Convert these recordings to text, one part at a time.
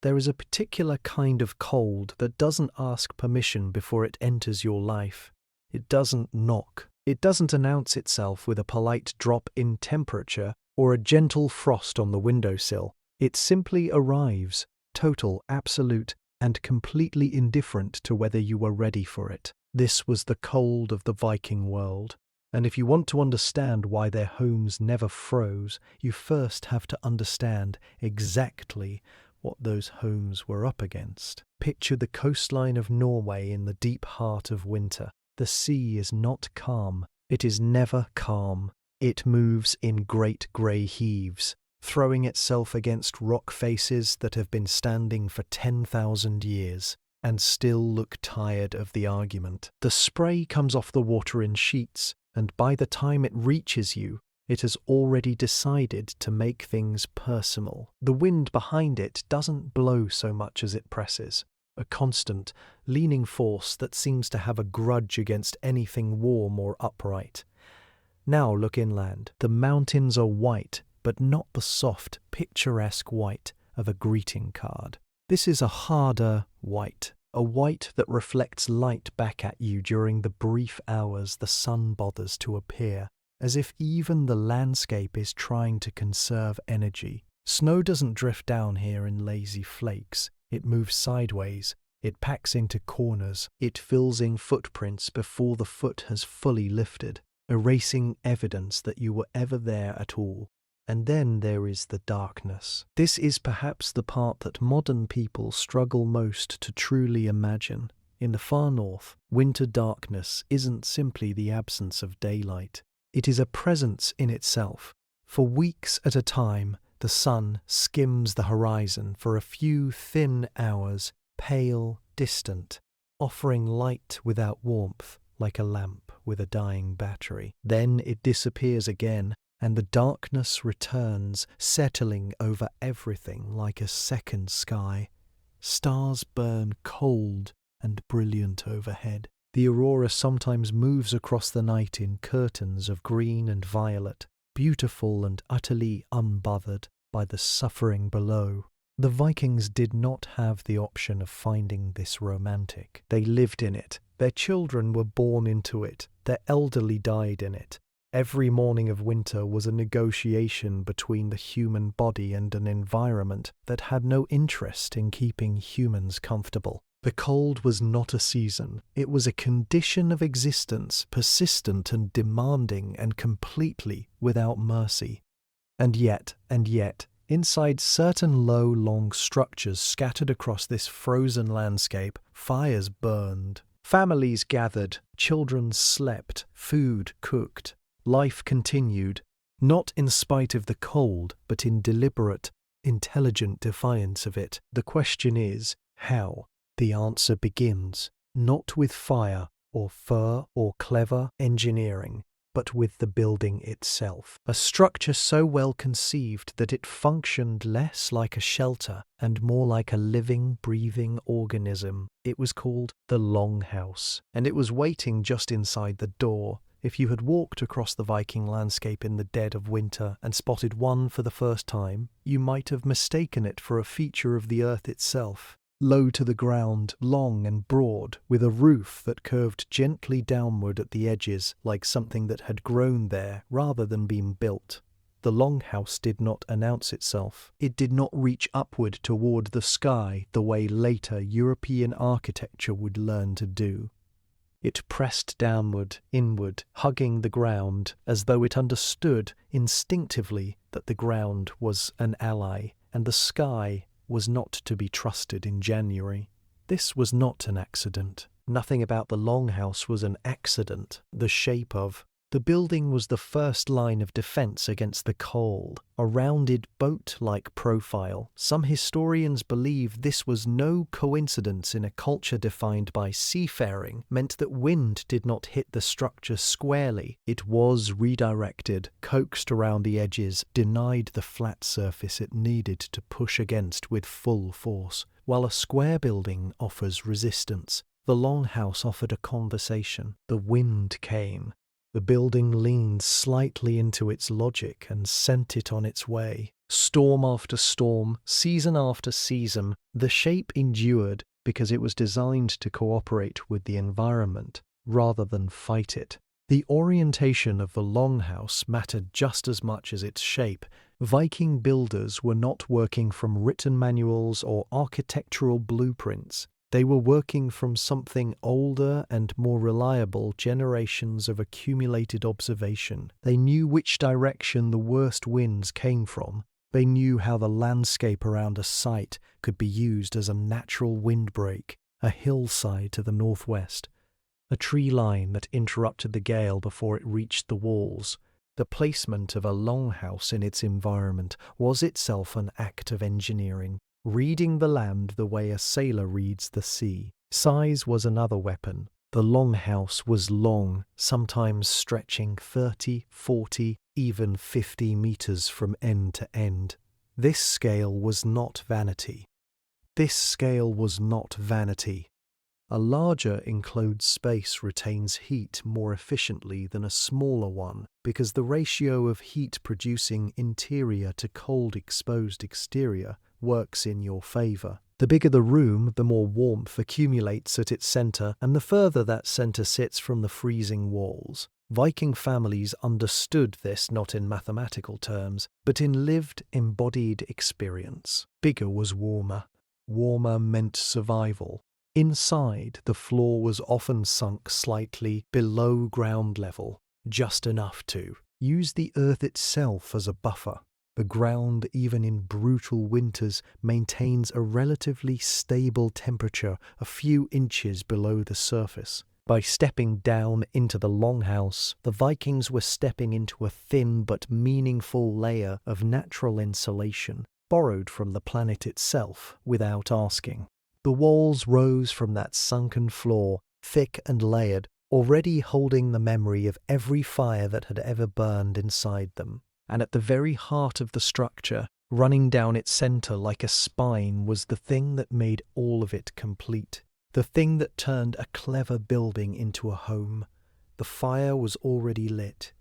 There is a particular kind of cold that doesn't ask permission before it enters your life. It doesn't knock. It doesn't announce itself with a polite drop in temperature or a gentle frost on the windowsill. It simply arrives, total, absolute, and completely indifferent to whether you were ready for it. This was the cold of the Viking world. And if you want to understand why their homes never froze, you first have to understand exactly what those homes were up against. Picture the coastline of Norway in the deep heart of winter. The sea is not calm. It is never calm. It moves in great grey heaves, throwing itself against rock faces that have been standing for 10,000 years and still look tired of the argument. The spray comes off the water in sheets, and by the time it reaches you, it has already decided to make things personal. The wind behind it doesn't blow so much as it presses, a constant, leaning force that seems to have a grudge against anything warm or upright. Now look inland. The mountains are white, but not the soft, picturesque white of a greeting card. This is a harder white, a white that reflects light back at you during the brief hours the sun bothers to appear, as if even the landscape is trying to conserve energy. Snow doesn't drift down here in lazy flakes. It moves sideways. It packs into corners. It fills in footprints before the foot has fully lifted, erasing evidence that you were ever there at all. And then there is the darkness. This is perhaps the part that modern people struggle most to truly imagine. In the far north, winter darkness isn't simply the absence of daylight. It is a presence in itself. For weeks at a time, the sun skims the horizon for a few thin hours, pale, distant, offering light without warmth, like a lamp with a dying battery. Then it disappears again, and the darkness returns, settling over everything like a second sky. Stars burn cold and brilliant overhead. The aurora sometimes moves across the night in curtains of green and violet, beautiful and utterly unbothered by the suffering below. The Vikings did not have the option of finding this romantic. They lived in it. Their children were born into it. Their elderly died in it. Every morning of winter was a negotiation between the human body and an environment that had no interest in keeping humans comfortable. The cold was not a season. It was a condition of existence, persistent and demanding and completely without mercy. And yet, inside certain low, long structures scattered across this frozen landscape, fires burned. Families gathered, children slept, food cooked. Life continued, not in spite of the cold, but in deliberate, intelligent defiance of it. The question is, how? The answer begins, not with fire or fur or clever engineering, but with the building itself. A structure so well conceived that it functioned less like a shelter and more like a living, breathing organism. It was called the Longhouse, and it was waiting just inside the door. If you had walked across the Viking landscape in the dead of winter and spotted one for the first time, you might have mistaken it for a feature of the earth itself. Low to the ground, long and broad, with a roof that curved gently downward at the edges like something that had grown there rather than been built. The Longhouse did not announce itself. It did not reach upward toward the sky the way later European architecture would learn to do. It pressed downward, inward, hugging the ground, as though it understood instinctively that the ground was an ally, and the sky was not to be trusted in January. This was not an accident. Nothing about the Longhouse was an accident. The shape of the building was the first line of defense against the cold, a rounded boat-like profile. Some historians believe this was no coincidence in a culture defined by seafaring, meant that wind did not hit the structure squarely. It was redirected, coaxed around the edges, denied the flat surface it needed to push against with full force. While a square building offers resistance, the Longhouse offered a conversation. The wind came. The building leaned slightly into its logic and sent it on its way. Storm after storm, season after season, the shape endured because it was designed to cooperate with the environment rather than fight it. The orientation of the longhouse mattered just as much as its shape. Viking builders were not working from written manuals or architectural blueprints. They were working from something older and more reliable, generations of accumulated observation. They knew which direction the worst winds came from. They knew how the landscape around a site could be used as a natural windbreak, a hillside to the northwest, a tree line that interrupted the gale before it reached the walls. The placement of a longhouse in its environment was itself an act of engineering, reading the land the way a sailor reads the sea. Size was another weapon. The longhouse was long, sometimes stretching 30, 40, even 50 meters from end to end. This scale was not vanity. This scale was not vanity. A larger enclosed space retains heat more efficiently than a smaller one because the ratio of heat-producing interior to cold exposed exterior works in your favor. The bigger the room, the more warmth accumulates at its center, and the further that center sits from the freezing walls. Viking families understood this not in mathematical terms, but in lived, embodied experience. Bigger was warmer. Warmer meant survival. Inside, the floor was often sunk slightly below ground level, just enough to use the earth itself as a buffer. The ground, even in brutal winters, maintains a relatively stable temperature a few inches below the surface. By stepping down into the longhouse, the Vikings were stepping into a thin but meaningful layer of natural insulation, borrowed from the planet itself without asking. The walls rose from that sunken floor, thick and layered, already holding the memory of every fire that had ever burned inside them. And at the very heart of the structure, running down its center like a spine, was the thing that made all of it complete. The thing that turned a clever building into a home. The fire was already lit.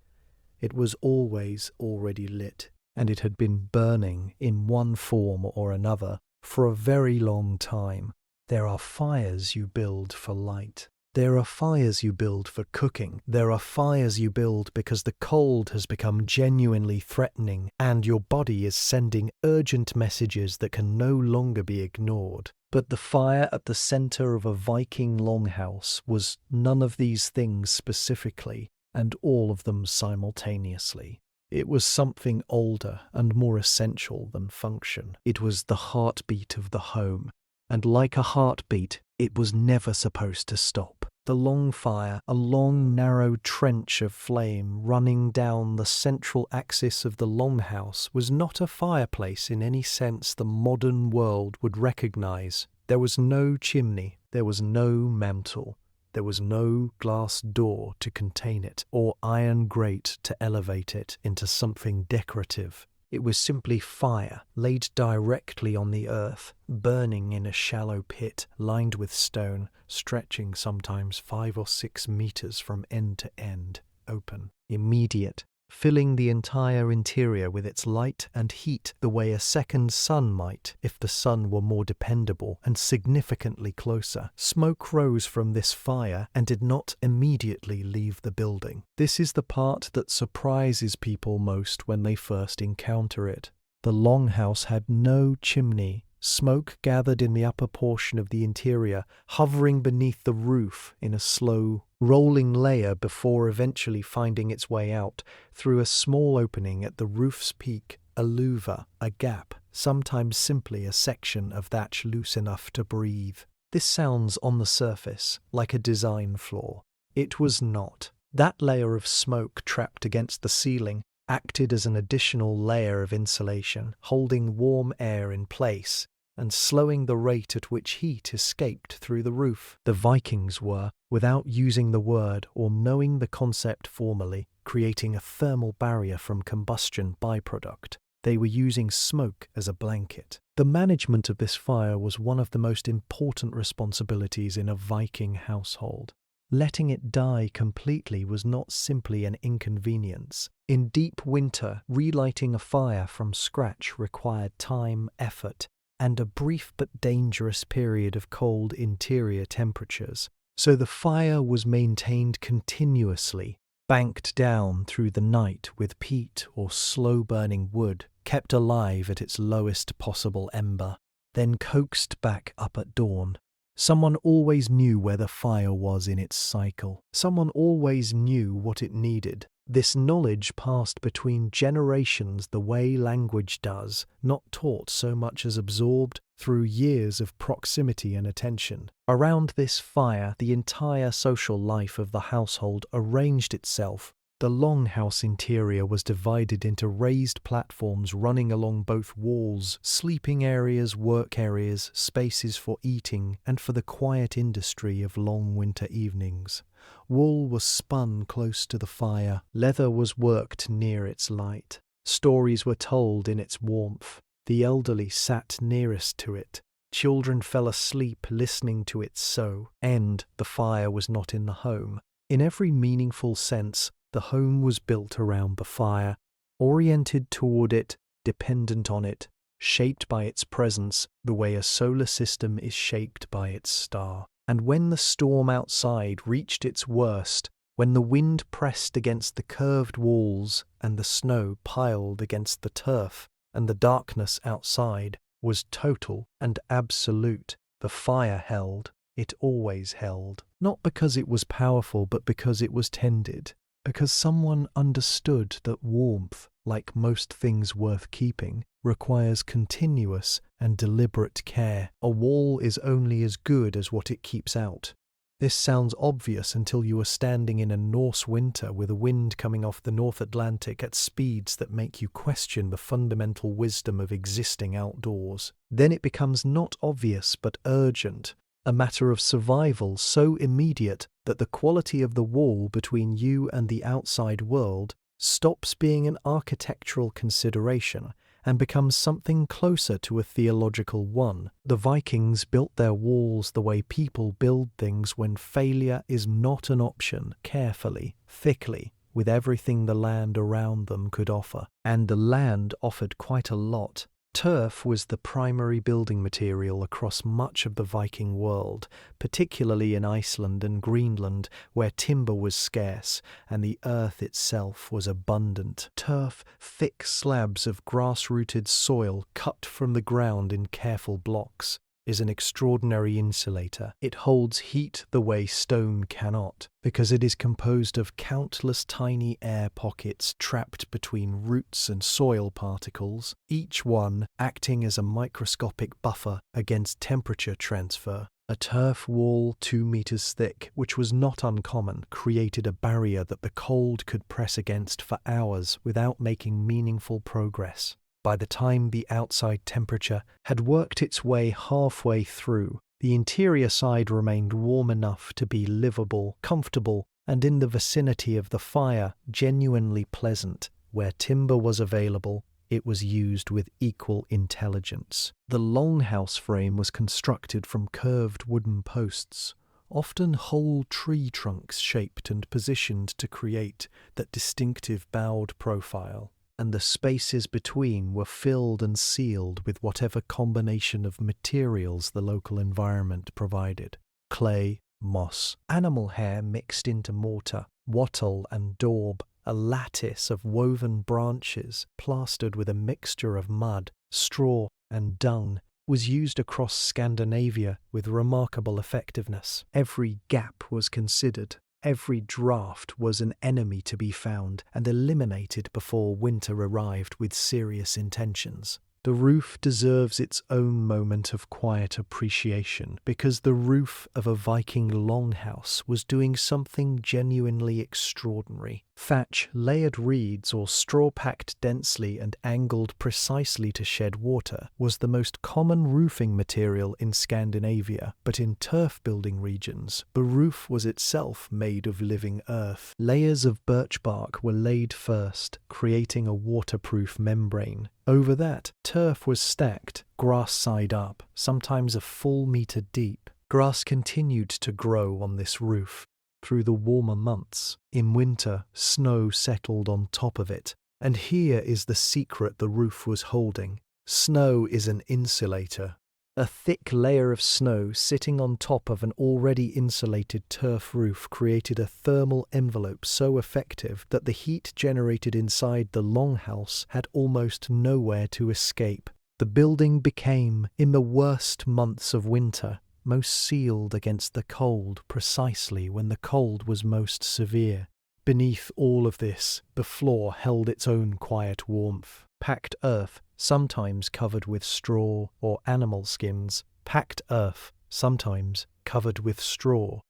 It was always already lit, and it had been burning in one form or another for a very long time. There are fires you build for light. There are fires you build for cooking. There are fires you build because the cold has become genuinely threatening and your body is sending urgent messages that can no longer be ignored. But the fire at the center of a Viking longhouse was none of these things specifically, and all of them simultaneously. It was something older and more essential than function. It was the heartbeat of the home, and like a heartbeat, it was never supposed to stop. The longfire, a long, narrow trench of flame running down the central axis of the longhouse, was not a fireplace in any sense the modern world would recognize. There was no chimney, there was no mantel, there was no glass door to contain it, or iron grate to elevate it into something decorative. It was simply fire laid directly on the earth, burning in a shallow pit lined with stone, stretching sometimes 5 or 6 meters from end to end, open, immediate, filling the entire interior with its light and heat the way a second sun might if the sun were more dependable and significantly closer. Smoke rose from this fire and did not immediately leave the building. This is the part that surprises people most when they first encounter it. The longhouse had no chimney. Smoke gathered in the upper portion of the interior, hovering beneath the roof in a slow, rolling layer before eventually finding its way out through a small opening at the roof's peak, a louver, a gap, sometimes simply a section of thatch loose enough to breathe. This sounds on the surface like a design flaw. It was not. That layer of smoke trapped against the ceiling acted as an additional layer of insulation, holding warm air in place and slowing the rate at which heat escaped through the roof. The Vikings were, without using the word or knowing the concept formally, creating a thermal barrier from combustion byproduct. They were using smoke as a blanket. The management of this fire was one of the most important responsibilities in a Viking household. Letting it die completely was not simply an inconvenience. In deep winter, relighting a fire from scratch required time, effort, and a brief but dangerous period of cold interior temperatures. So the fire was maintained continuously, banked down through the night with peat or slow-burning wood, kept alive at its lowest possible ember, then coaxed back up at dawn. Someone always knew where the fire was in its cycle. Someone always knew what it needed. This knowledge passed between generations the way language does, not taught so much as absorbed through years of proximity and attention. Around this fire, the entire social life of the household arranged itself. The longhouse interior was divided into raised platforms running along both walls, sleeping areas, work areas, spaces for eating, and for the quiet industry of long winter evenings. Wool was spun close to the fire, leather was worked near its light. Stories were told in its warmth. The elderly sat nearest to it. Children fell asleep listening to it sew, and the fire was not in the home. In every meaningful sense, the home was built around the fire, oriented toward it, dependent on it, shaped by its presence the way a solar system is shaped by its star. And when the storm outside reached its worst, when the wind pressed against the curved walls and the snow piled against the turf, and the darkness outside was total and absolute, the fire held. It always held. Not because it was powerful, but because it was tended. Because someone understood that warmth, like most things worth keeping, requires continuous and deliberate care. A wall is only as good as what it keeps out. This sounds obvious until you are standing in a Norse winter with a wind coming off the North Atlantic at speeds that make you question the fundamental wisdom of existing outdoors. Then it becomes not obvious but urgent. A matter of survival so immediate that the quality of the wall between you and the outside world stops being an architectural consideration and becomes something closer to a theological one. The Vikings built their walls the way people build things when failure is not an option, carefully, thickly, with everything the land around them could offer. And the land offered quite a lot. Turf was the primary building material across much of the Viking world, particularly in Iceland and Greenland, where timber was scarce and the earth itself was abundant. Turf, thick slabs of grass-rooted soil cut from the ground in careful blocks, is an extraordinary insulator. It holds heat the way stone cannot, because it is composed of countless tiny air pockets trapped between roots and soil particles, each one acting as a microscopic buffer against temperature transfer. A turf wall 2 meters thick, which was not uncommon, created a barrier that the cold could press against for hours without making meaningful progress. By the time the outside temperature had worked its way halfway through, the interior side remained warm enough to be livable, comfortable, and in the vicinity of the fire, genuinely pleasant. Where timber was available, it was used with equal intelligence. The longhouse frame was constructed from curved wooden posts, often whole tree trunks shaped and positioned to create that distinctive bowed profile. And the spaces between were filled and sealed with whatever combination of materials the local environment provided. Clay, moss, animal hair mixed into mortar, wattle and daub, a lattice of woven branches plastered with a mixture of mud, straw and dung, was used across Scandinavia with remarkable effectiveness. Every gap was considered. Every draft was an enemy to be found and eliminated before winter arrived with serious intentions. The roof deserves its own moment of quiet appreciation because the roof of a Viking longhouse was doing something genuinely extraordinary. Thatch, layered reeds or straw packed densely and angled precisely to shed water, was the most common roofing material in Scandinavia, but in turf building regions, the roof was itself made of living earth. Layers of birch bark were laid first, creating a waterproof membrane. Over that, turf was stacked, grass side up, sometimes a full meter deep. Grass continued to grow on this roof, through the warmer months. In winter, snow settled on top of it. And here is the secret the roof was holding. Snow is an insulator. A thick layer of snow sitting on top of an already insulated turf roof created a thermal envelope so effective that the heat generated inside the longhouse had almost nowhere to escape. The building became, in the worst months of winter, most sealed against the cold precisely when the cold was most severe. Beneath all of this, the floor held its own quiet warmth. Packed earth, sometimes covered with straw or animal skins. Packed earth, sometimes covered with straw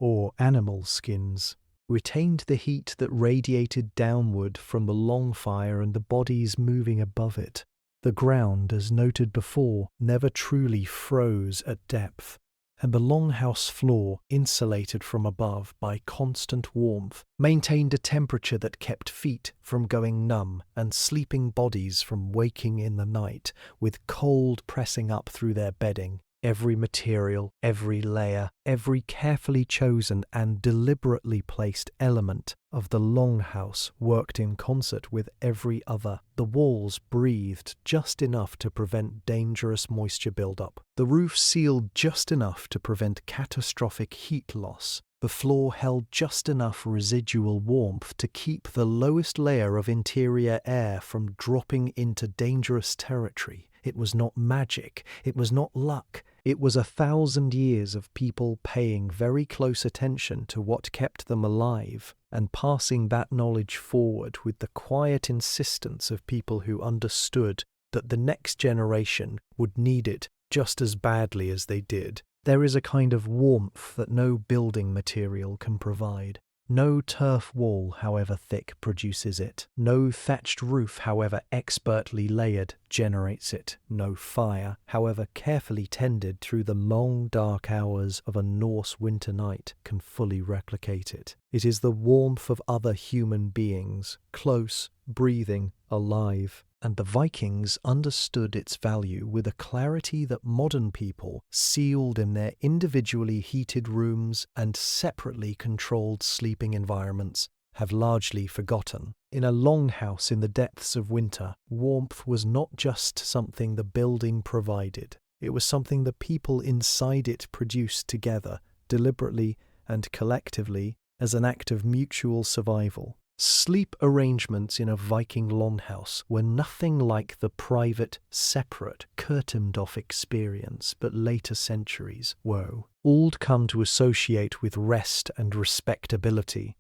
or animal skins, retained the heat that radiated downward from the long fire and the bodies moving above it. The ground, as noted before, never truly froze at depth, and the longhouse floor, insulated from above by constant warmth, maintained a temperature that kept feet from going numb and sleeping bodies from waking in the night, with cold pressing up through their bedding. Every material, every layer, every carefully chosen and deliberately placed element of the longhouse worked in concert with every other. The walls breathed just enough to prevent dangerous moisture buildup. The roof sealed just enough to prevent catastrophic heat loss. The floor held just enough residual warmth to keep the lowest layer of interior air from dropping into dangerous territory. It was not magic. It was not luck. It was 1,000 years of people paying very close attention to what kept them alive and passing that knowledge forward with the quiet insistence of people who understood that the next generation would need it just as badly as they did. There is a kind of warmth that no building material can provide. No turf wall, however thick, produces it. No thatched roof, however expertly layered, generates it. No fire, however carefully tended through the long dark hours of a Norse winter night, can fully replicate it. It is the warmth of other human beings, close, breathing, alive. And the Vikings understood its value with a clarity that modern people, sealed in their individually heated rooms and separately controlled sleeping environments, have largely forgotten. In a longhouse in the depths of winter, warmth was not just something the building provided. It was something the people inside it produced together, deliberately and collectively, as an act of mutual survival. Sleep arrangements in a Viking longhouse were nothing like the private, separate, curtained-off experience but later centuries would come to associate with rest and respectability.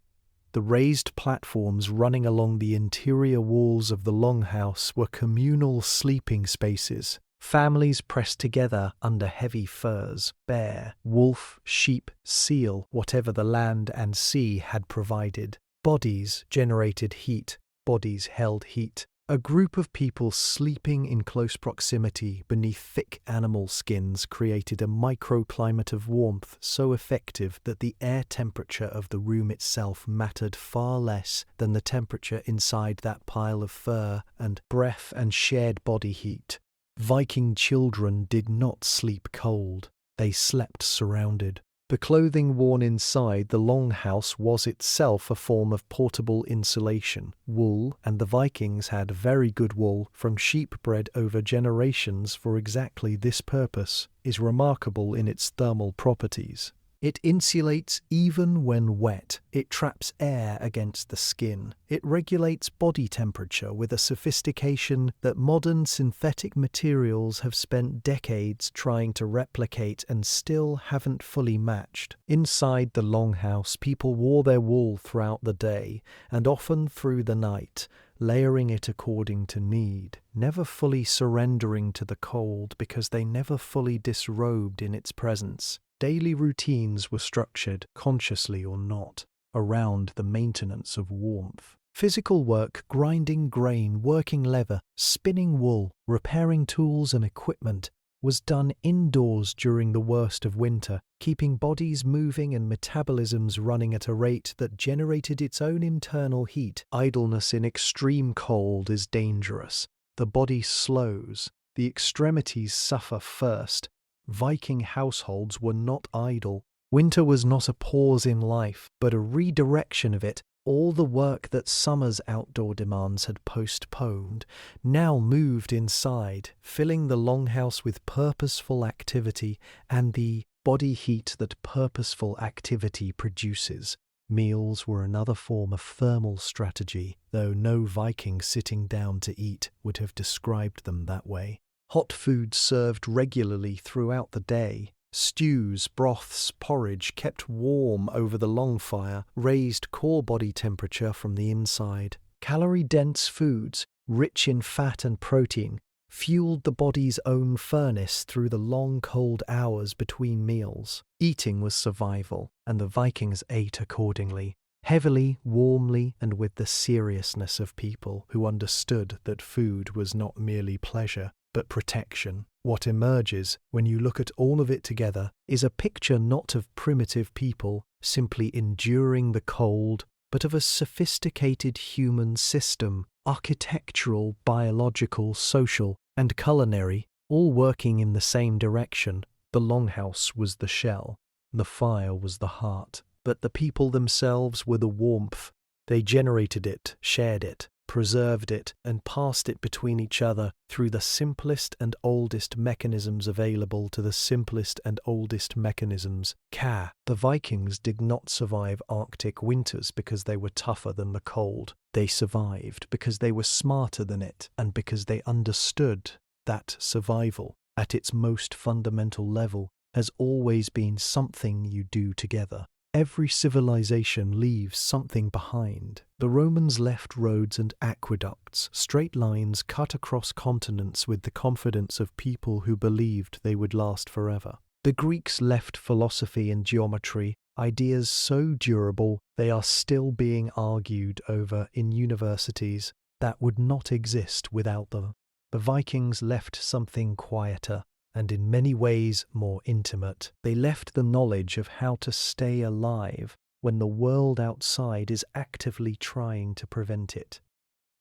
The raised platforms running along the interior walls of the longhouse were communal sleeping spaces. Families pressed together under heavy furs, bear, wolf, sheep, seal, whatever the land and sea had provided. Bodies generated heat, bodies held heat. A group of people sleeping in close proximity beneath thick animal skins created a microclimate of warmth so effective that the air temperature of the room itself mattered far less than the temperature inside that pile of fur and breath and shared body heat. Viking children did not sleep cold. They slept surrounded. The clothing worn inside the longhouse was itself a form of portable insulation. Wool, and the Vikings had very good wool from sheep bred over generations for exactly this purpose, is remarkable in its thermal properties. It insulates even when wet. It traps air against the skin. It regulates body temperature with a sophistication that modern synthetic materials have spent decades trying to replicate and still haven't fully matched. Inside the longhouse, people wore their wool throughout the day and often through the night, layering it according to need, never fully surrendering to the cold because they never fully disrobed in its presence. Daily routines were structured, consciously or not, around the maintenance of warmth. Physical work, grinding grain, working leather, spinning wool, repairing tools and equipment, was done indoors during the worst of winter, keeping bodies moving and metabolisms running at a rate that generated its own internal heat. Idleness in extreme cold is dangerous. The body slows. The extremities suffer first. Viking households were not idle. Winter was not a pause in life, but a redirection of it. All the work that summer's outdoor demands had postponed now moved inside, filling the longhouse with purposeful activity and the body heat that purposeful activity produces. Meals were another form of thermal strategy, though no Viking sitting down to eat would have described them that way. Hot food served regularly throughout the day. Stews, broths, porridge kept warm over the long fire, raised core body temperature from the inside. Calorie-dense foods, rich in fat and protein, fueled the body's own furnace through the long cold hours between meals. Eating was survival, and the Vikings ate accordingly, heavily, warmly, and with the seriousness of people who understood that food was not merely pleasure, but protection. What emerges, when you look at all of it together, is a picture not of primitive people simply enduring the cold, but of a sophisticated human system, architectural, biological, social, and culinary, all working in the same direction. The longhouse was the shell, the fire was the heart, but the people themselves were the warmth. They generated it, shared it, preserved it, and passed it between each other through the simplest and oldest mechanisms available to the simplest and oldest mechanisms. The Vikings did not survive Arctic winters because they were tougher than the cold. They survived because they were smarter than it, and because they understood that survival, at its most fundamental level, has always been something you do together. Every civilization leaves something behind. The Romans left roads and aqueducts, straight lines cut across continents with the confidence of people who believed they would last forever. The Greeks left philosophy and geometry, ideas so durable they are still being argued over in universities that would not exist without them. The Vikings left something quieter, and in many ways more intimate. They left the knowledge of how to stay alive when the world outside is actively trying to prevent it.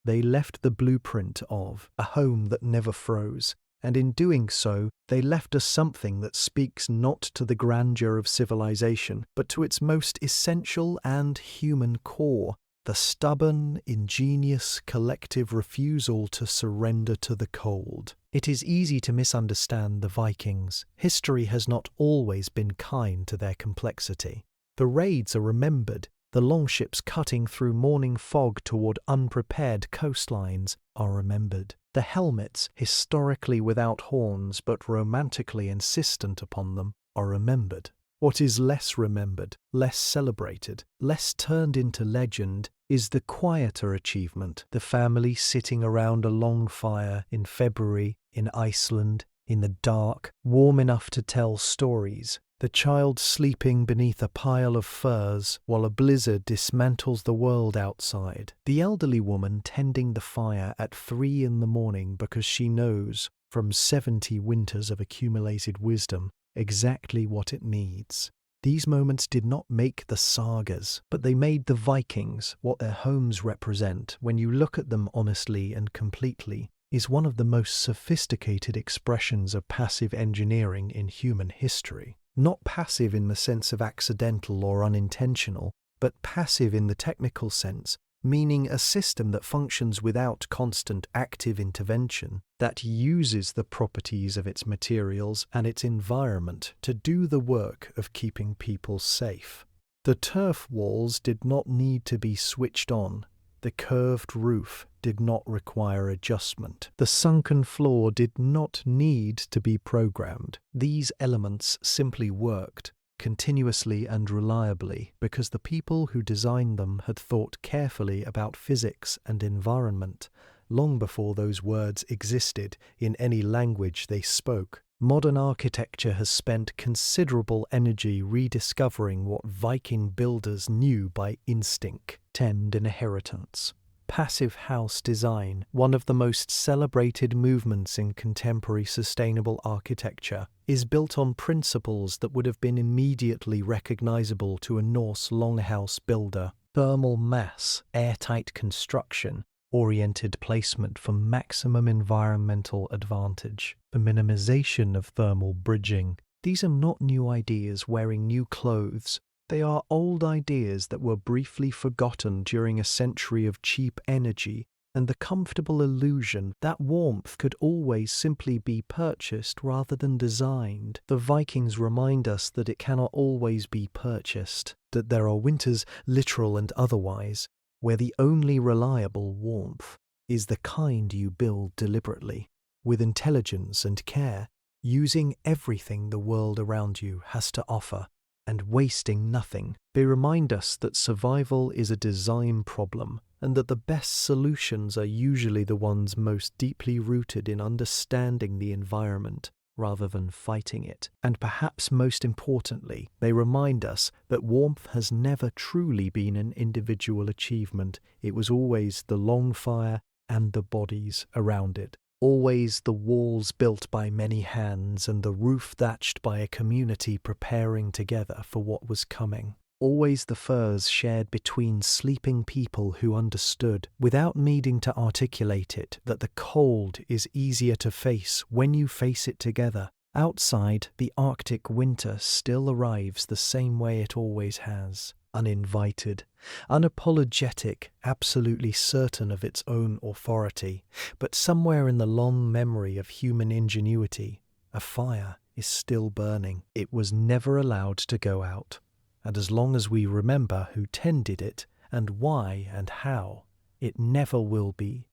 They left the blueprint of a home that never froze, and in doing so, they left us something that speaks not to the grandeur of civilization, but to its most essential and human core, the stubborn, ingenious, collective refusal to surrender to the cold. It is easy to misunderstand the Vikings. History has not always been kind to their complexity. The raids are remembered. The longships cutting through morning fog toward unprepared coastlines are remembered. The helmets, historically without horns but romantically insistent upon them, are remembered. What is less remembered, less celebrated, less turned into legend, is the quieter achievement, the family sitting around a long fire in February in Iceland, in the dark, warm enough to tell stories, the child sleeping beneath a pile of furs while a blizzard dismantles the world outside, the elderly woman tending the fire at 3 a.m. because she knows, from 70 winters of accumulated wisdom, exactly what it needs. These moments did not make the sagas, but they made the Vikings. What their homes represent, when you look at them honestly and completely, is one of the most sophisticated expressions of passive engineering in human history. Not passive in the sense of accidental or unintentional, but passive in the technical sense, meaning a system that functions without constant active intervention, that uses the properties of its materials and its environment to do the work of keeping people safe. The turf walls did not need to be switched on. The curved roof did not require adjustment. The sunken floor did not need to be programmed. These elements simply worked, continuously and reliably, because the people who designed them had thought carefully about physics and environment, long before those words existed in any language they spoke. Modern architecture has spent considerable energy rediscovering what Viking builders knew by instinct and inheritance. Passive house design, one of the most celebrated movements in contemporary sustainable architecture, is built on principles that would have been immediately recognizable to a Norse longhouse builder. Thermal mass, airtight construction, oriented placement for maximum environmental advantage, the minimization of thermal bridging. These are not new ideas wearing new clothes. They are old ideas that were briefly forgotten during a century of cheap energy and the comfortable illusion that warmth could always simply be purchased rather than designed. The Vikings remind us that it cannot always be purchased, that there are winters, literal and otherwise, where the only reliable warmth is the kind you build deliberately, with intelligence and care, using everything the world around you has to offer and wasting nothing. They remind us that survival is a design problem and that the best solutions are usually the ones most deeply rooted in understanding the environment rather than fighting it. And perhaps most importantly, they remind us that warmth has never truly been an individual achievement. It was always the longfire and the bodies around it. Always the walls built by many hands and the roof thatched by a community preparing together for what was coming. Always the furs shared between sleeping people who understood, without needing to articulate it, that the cold is easier to face when you face it together. Outside, the Arctic winter still arrives the same way it always has. Uninvited, unapologetic, absolutely certain of its own authority, but somewhere in the long memory of human ingenuity, a fire is still burning. It was never allowed to go out, and as long as we remember who tended it and why and how, it never will be.